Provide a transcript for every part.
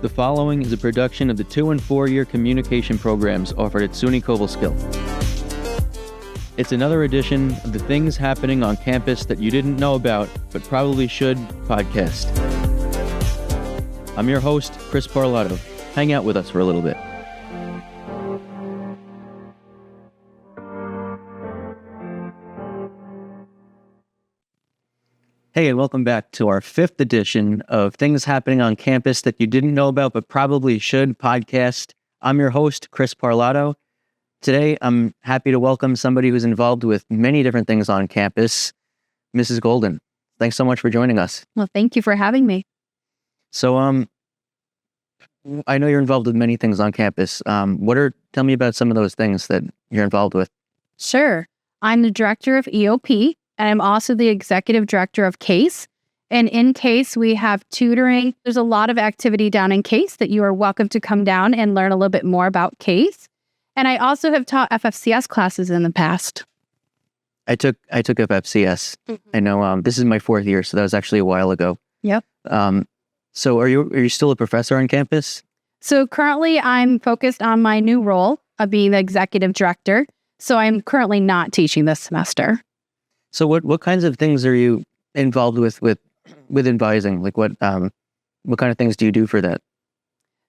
The following is a production of the 2- and 4-year communication programs offered at SUNY Cobleskill. It's another edition of the Things Happening on Campus That You Didn't Know About But Probably Should podcast. I'm your host, Chris Parlato. Hang out with us for a little bit. Hey, and welcome back to our 5th edition of Things Happening on Campus That You Didn't Know About But Probably Should podcast. I'm your host, Chris Parlato. Today, I'm happy to welcome somebody who's involved with many different things on campus, Mrs. Golden. Thanks so much for joining us. Well, thank you for having me. So, I know you're involved with many things on campus. Tell me about some of those things that you're involved with. Sure. I'm the director of EOP, and I'm also the executive director of CASE. And in CASE, we have tutoring. There's a lot of activity down in CASE that you are welcome to come down and learn a little bit more about CASE. And I also have taught FFCS classes in the past. I took FFCS. I know this is my 4th year, so that was actually a while ago. Yep. So are you still a professor on campus? So currently I'm focused on my new role of being the executive director. So I'm currently not teaching this semester. So what kinds of things are you involved with advising? Like what kind of things do you do for that?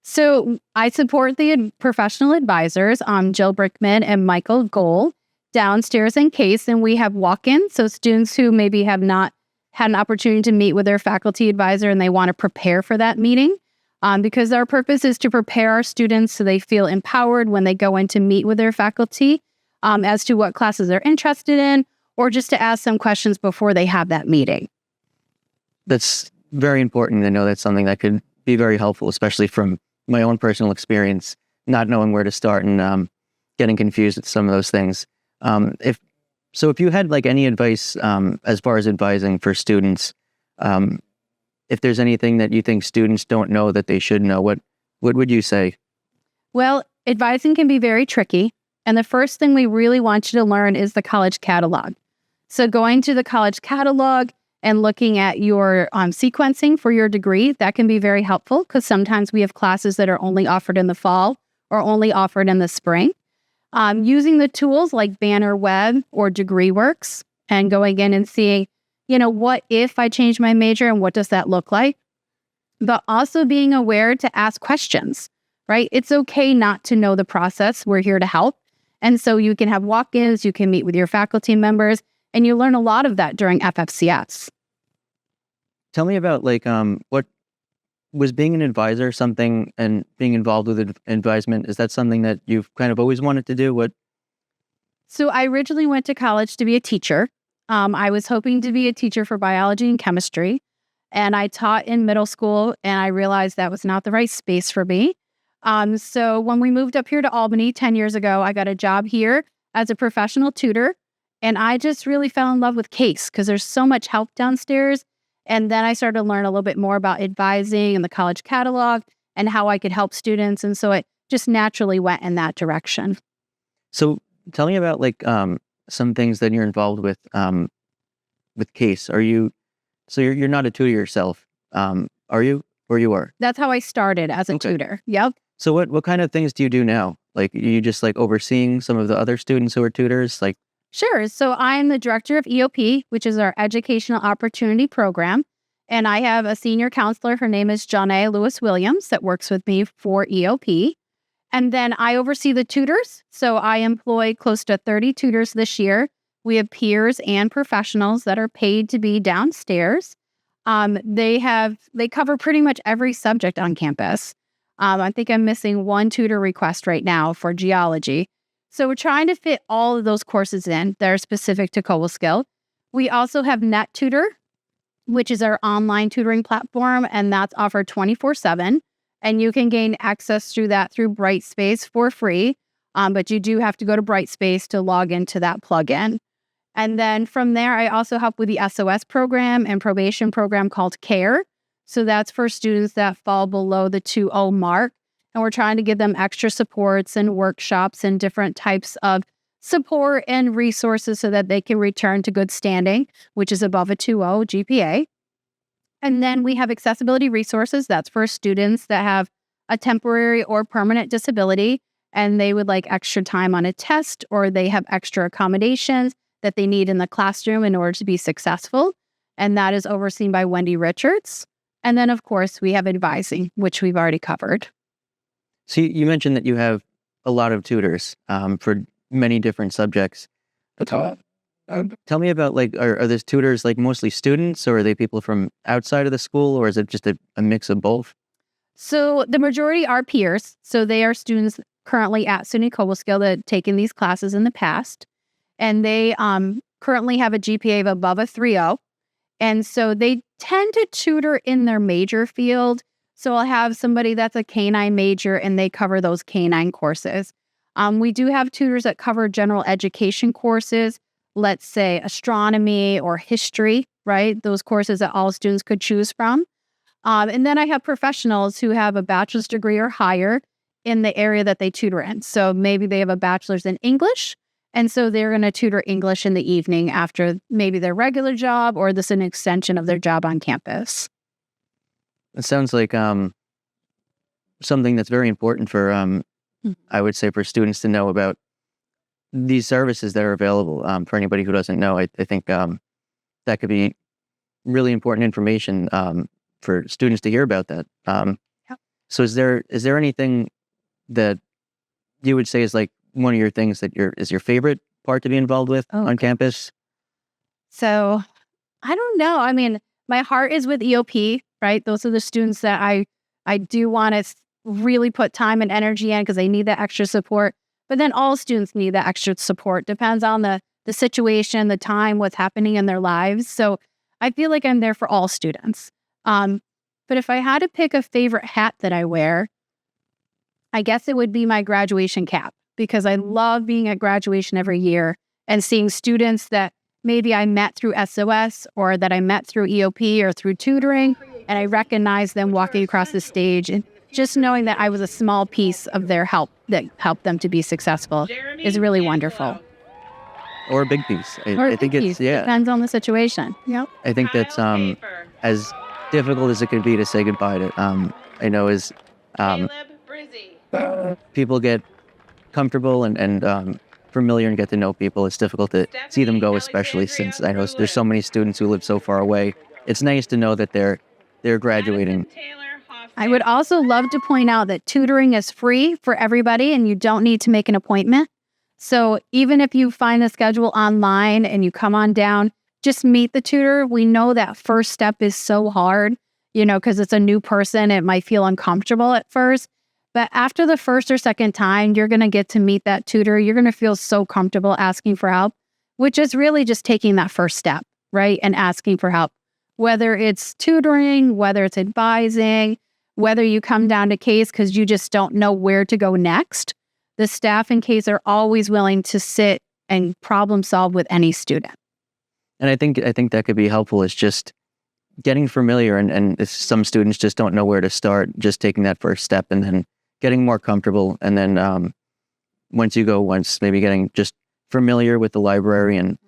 So I support the professional advisors, Jill Brickman and Michael Gohl, downstairs in CASE, and we have walk-ins. So students who maybe have not had an opportunity to meet with their faculty advisor and they want to prepare for that meeting, because our purpose is to prepare our students so they feel empowered when they go in to meet with their faculty as to what classes they're interested in, or just to ask some questions before they have that meeting. That's very important. I know that's something that could be very helpful, especially from my own personal experience, not knowing where to start and getting confused with some of those things. If you had like any advice as far as advising for students, if there's anything that you think students don't know that they should know, what would you say? Well, advising can be very tricky. And the first thing we really want you to learn is the college catalog. So going to the college catalog and looking at your sequencing for your degree, that can be very helpful because sometimes we have classes that are only offered in the fall or only offered in the spring. Using the tools like Banner Web or DegreeWorks and going in and seeing, what if I change my major and what does that look like? But also being aware to ask questions, right? It's okay not to know the process. We're here to help. And so you can have walk-ins, you can meet with your faculty members, and you learn a lot of that during FFCS. Tell me about what was being an advisor something, and being involved with advisement, is that something that you've kind of always wanted to do? So I originally went to college to be a teacher. I was hoping to be a teacher for biology and chemistry, and I taught in middle school, and I realized that was not the right space for me. So when we moved up here to Albany 10 years ago, I got a job here as a professional tutor, and I just really fell in love with CASE because there's so much help downstairs. And then I started to learn a little bit more about advising and the college catalog and how I could help students. And so it just naturally went in that direction. So tell me about some things that you're involved with CASE. You're not a tutor yourself, are you? Or you are? That's how I started as a tutor. Yep. So what kind of things do you do now? Like, are you just overseeing some of the other students who are tutors? Sure. So I'm the director of EOP, which is our Educational Opportunity Program. And I have a senior counselor. Her name is Janae Lewis-Williams that works with me for EOP. And then I oversee the tutors. So I employ close to 30 tutors this year. We have peers and professionals that are paid to be downstairs. They cover pretty much every subject on campus. I think I'm missing one tutor request right now for geology. So we're trying to fit all of those courses in that are specific to Cobleskill. We also have NetTutor, which is our online tutoring platform, and that's offered 24/7. And you can gain access through that through Brightspace for free, but you do have to go to Brightspace to log into that plugin. And then from there, I also help with the SOS program and probation program called CARE. So that's for students that fall below the 2.0 mark. And we're trying to give them extra supports and workshops and different types of support and resources so that they can return to good standing, which is above a 2.0 GPA. And then we have accessibility resources. That's for students that have a temporary or permanent disability, and they would like extra time on a test, or they have extra accommodations that they need in the classroom in order to be successful. And that is overseen by Wendy Richards. And then, of course, we have advising, which we've already covered. So you mentioned that you have a lot of tutors for many different subjects. Tell me about, like, are those tutors like mostly students, or are they people from outside of the school, or is it just a mix of both? So the majority are peers. So they are students currently at SUNY Cobleskill that have taken these classes in the past. And they currently have a GPA of above a 3.0. And so they tend to tutor in their major field. So I'll have somebody that's a canine major and they cover those canine courses. We do have tutors that cover general education courses, let's say astronomy or history, right? Those courses that all students could choose from. And then I have professionals who have a bachelor's degree or higher in the area that they tutor in. So maybe they have a bachelor's in English, and so they're going to tutor English in the evening after maybe their regular job, or this is an extension of their job on campus. It sounds like something that's very important for, I would say, for students to know about these services that are available. For anybody who doesn't know, I think that could be really important information for students to hear about that. Yep. So is there anything that you would say is like one of your things that is your favorite part to be involved with on campus? So I don't know. I mean, my heart is with EOP, right? Those are the students that I do want to really put time and energy in because they need that extra support. But then all students need that extra support. Depends on the situation, the time, what's happening in their lives. So I feel like I'm there for all students. But if I had to pick a favorite hat that I wear, I guess it would be my graduation cap, because I love being at graduation every year and seeing students that maybe I met through SOS or that I met through EOP or through tutoring, and I recognize them walking across the stage, and just knowing that I was a small piece of their help that helped them to be successful is really wonderful. Or a big piece. I think it's depends on the situation. Yep. I think that's as difficult as it could be to say goodbye to. I know as people get comfortable and familiar and get to know people, it's difficult to see them go, especially since I know there's so many students who live so far away. It's nice to know that they're graduating. I would also love to point out that tutoring is free for everybody and you don't need to make an appointment. So even if you find the schedule online and you come on down, just meet the tutor. We know that first step is so hard, because it's a new person. It might feel uncomfortable at first. But after the first or second time, you're going to get to meet that tutor. You're going to feel so comfortable asking for help, which is really just taking that first step, right? And asking for help, whether it's tutoring, whether it's advising, whether you come down to CASE because you just don't know where to go next. The staff in CASE are always willing to sit and problem solve with any student. And I think that could be helpful, is just getting familiar, and if some students just don't know where to start, just taking that first step and then getting more comfortable. And then once maybe getting just familiar with the library and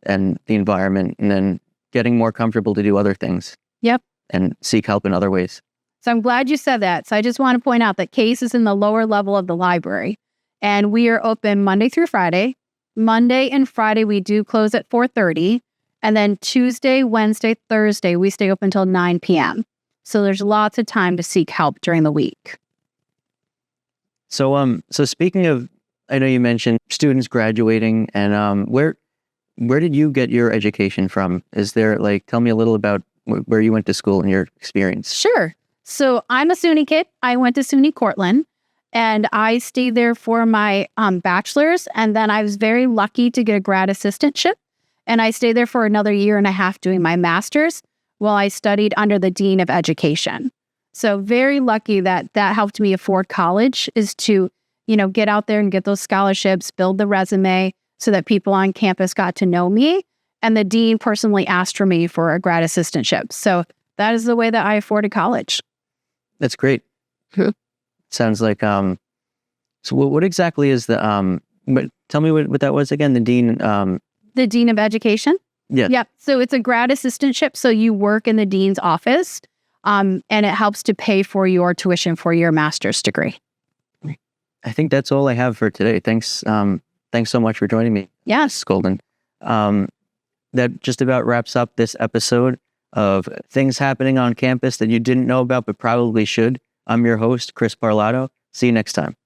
the environment, and then getting more comfortable to do other things. Yep. And seek help in other ways. So I'm glad you said that. So I just want to point out that CASE is in the lower level of the library, and we are open Monday through Friday. Monday and Friday, we do close at 4:30. And then Tuesday, Wednesday, Thursday, we stay open until 9 p.m. So there's lots of time to seek help during the week. So speaking of, I know you mentioned students graduating, and where did you get your education from? Is there, tell me a little about where you went to school and your experience. Sure. So I'm a SUNY kid. I went to SUNY Cortland, and I stayed there for my bachelor's, and then I was very lucky to get a grad assistantship. And I stayed there for another 1.5 years doing my master's while I studied under the Dean of Education. So very lucky that helped me afford college, is to, get out there and get those scholarships, build the resume so that people on campus got to know me. And the dean personally asked for me for a grad assistantship. So that is the way that I afforded college. That's great. Sounds like, so what exactly is the, tell me what that was again, the dean? The Dean of Education? Yeah. Yep. So it's a grad assistantship. So you work in the dean's office. and it helps to pay for your tuition for your master's degree. I think that's all I have for today. Thanks so much for joining me. Yes. Golden. That just about wraps up this episode of things happening on campus that you didn't know about but probably should. I'm your host, Chris Parlato. See you next time.